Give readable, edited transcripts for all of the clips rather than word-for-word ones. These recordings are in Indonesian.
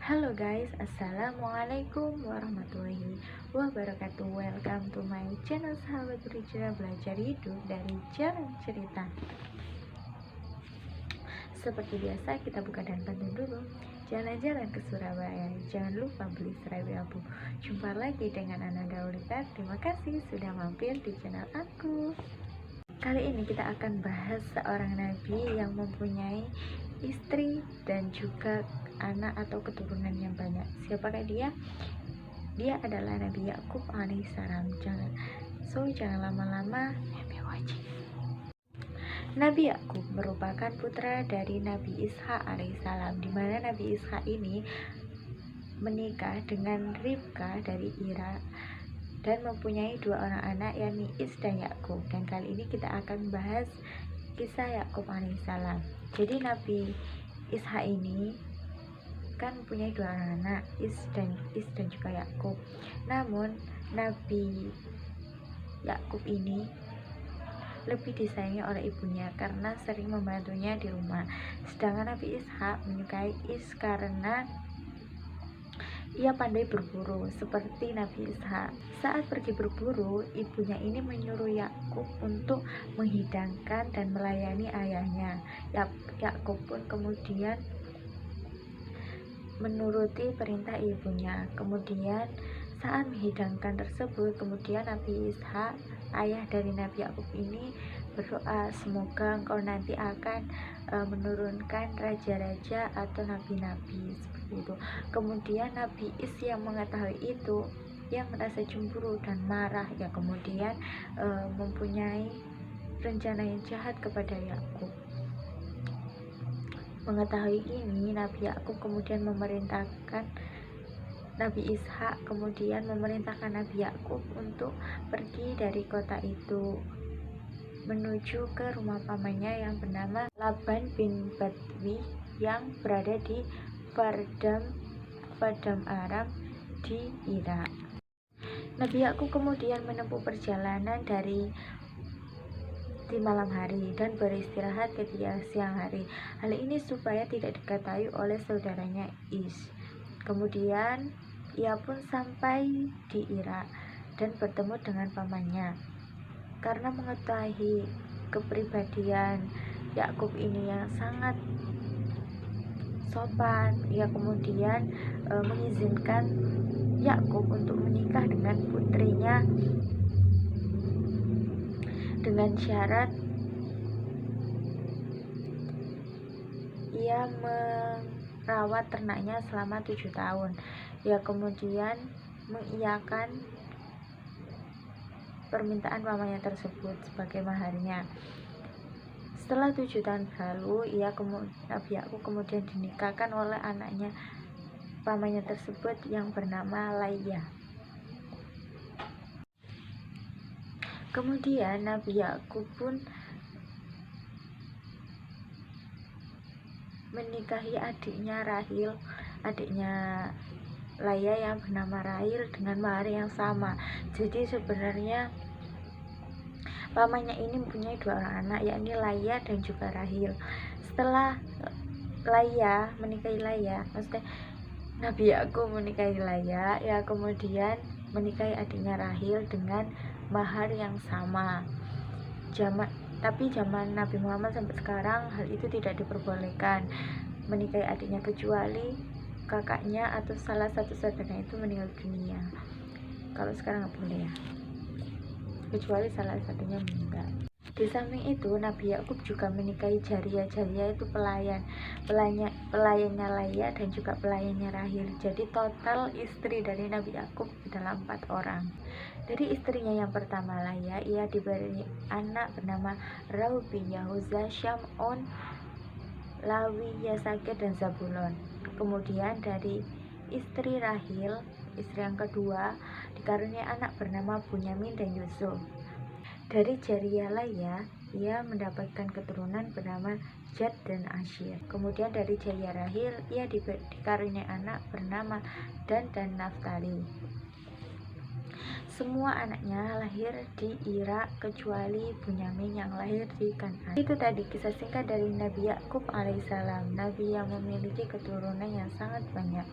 Halo guys, assalamualaikum warahmatullahi wabarakatuh. Welcome to my channel Sahabat Berhijrah Belajar Hidup dari Jalan Cerita. Seperti biasa, kita buka dan pantun dulu. Jalan-jalan ke Surabaya, jangan lupa beli serai abu. Jumpa lagi dengan Ananda Ulita. Terima kasih sudah mampir di channel aku. Kali ini kita akan bahas seorang nabi yang mempunyai istri dan juga anak atau keturunan yang banyak. Siapakah dia? Dia adalah Nabi Yakub alaihissalam. Jangan lama-lama, happy watching. Nabi Yakub merupakan putra dari Nabi Ishak alaihissalam, di mana Nabi Ishak ini menikah dengan Ribka dari Irak dan mempunyai dua orang anak, yakni Is dan Yakub. Dan kali ini kita akan bahas kisah Yakub alaihissalam. Jadi Nabi Ishak ini kan mempunyai dua orang anak, Is dan juga Yakub. Namun Nabi Yakub ini lebih disayangi oleh ibunya karena sering membantunya di rumah. Sedangkan Nabi Ishak menyukai Is karena ia pandai berburu seperti Nabi Ishak. Saat pergi berburu, ibunya ini menyuruh Yakub untuk menghidangkan dan melayani ayahnya. Yakub pun kemudian menuruti perintah ibunya. Kemudian saat menghidangkan tersebut, kemudian Nabi Ishak, ayah dari Nabi Yakub ini, berdoa, semoga engkau nanti akan menurunkan raja-raja atau nabi-nabi, seperti itu. Kemudian Nabi Is yang mengetahui itu, yang merasa cemburu dan marah, ya kemudian mempunyai rencana yang jahat kepada Yakub. Mengetahui ini, Nabi Yakub kemudian memerintahkan Nabi Ishak Nabi Yakub untuk pergi dari kota itu menuju ke rumah pamannya yang bernama Laban bin Badwi yang berada di Padam Aram di Irak. Nabi Yakub kemudian menempuh perjalanan di malam hari dan beristirahat ketika siang hari. Hal ini supaya tidak diketahui oleh saudaranya Is. Kemudian ia pun sampai di Irak dan bertemu dengan pamannya. Karena mengetahui kepribadian Yakub ini yang sangat sopan, ia kemudian mengizinkan Yakub untuk menikah dengan putrinya dengan syarat ia merawat ternaknya selama 7 tahun. Ia kemudian mengiyakan permintaan pamannya tersebut sebagai maharnya. Setelah 7 tahun berlalu, Nabi Yakub kemudian dinikahkan oleh anaknya pamannya tersebut yang bernama Layyah. Kemudian Nabi Yakub pun menikahi adiknya Layyah yang bernama Rahil dengan mahar yang sama. Jadi sebenarnya pamannya ini mempunyai dua orang anak, yakni Layyah dan juga Rahil. Setelah Nabi Yakub menikahi Layyah, ya kemudian menikahi adiknya Rahil dengan mahar yang sama. Tapi zaman Nabi Muhammad sampai sekarang hal itu tidak diperbolehkan menikahi adiknya, kecuali kakaknya atau salah satu saudaranya itu meninggal dunia. Kalau sekarang nggak boleh ya, kecuali salah satunya meninggal. Di samping itu, Nabi Yakub juga menikahi Jariyah itu pelayannya Layyah dan juga pelayannya Rahil. Jadi total istri dari Nabi Yakub adalah 4 orang. Dari istrinya yang pertama Layyah, ia diberi anak bernama Raubi, Yahuza, Syamun, Lawi, Yasakir, dan Zabulon. Kemudian dari istri Rahil, istri yang kedua, dikaruniai anak bernama Bunyamin dan Yusuf. Dari Jariyah Layyah, ia mendapatkan keturunan bernama Jad dan Asyir. Kemudian dari Jariyah Rahil, ia dikaruniai anak bernama Dan dan Naftali. Semua anaknya lahir di Irak kecuali Bunyamin yang lahir di Kan'an. Itu tadi kisah singkat dari Nabi Yakub alaihissalam, nabi yang memiliki keturunan yang sangat banyak,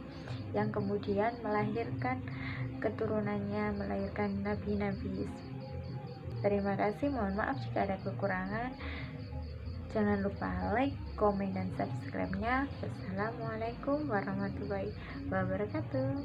yang kemudian melahirkan keturunannya, melahirkan nabi-nabi. Terima kasih, mohon maaf jika ada kekurangan. Jangan lupa like, komen, dan subscribe-nya. Wassalamualaikum warahmatullahi wabarakatuh.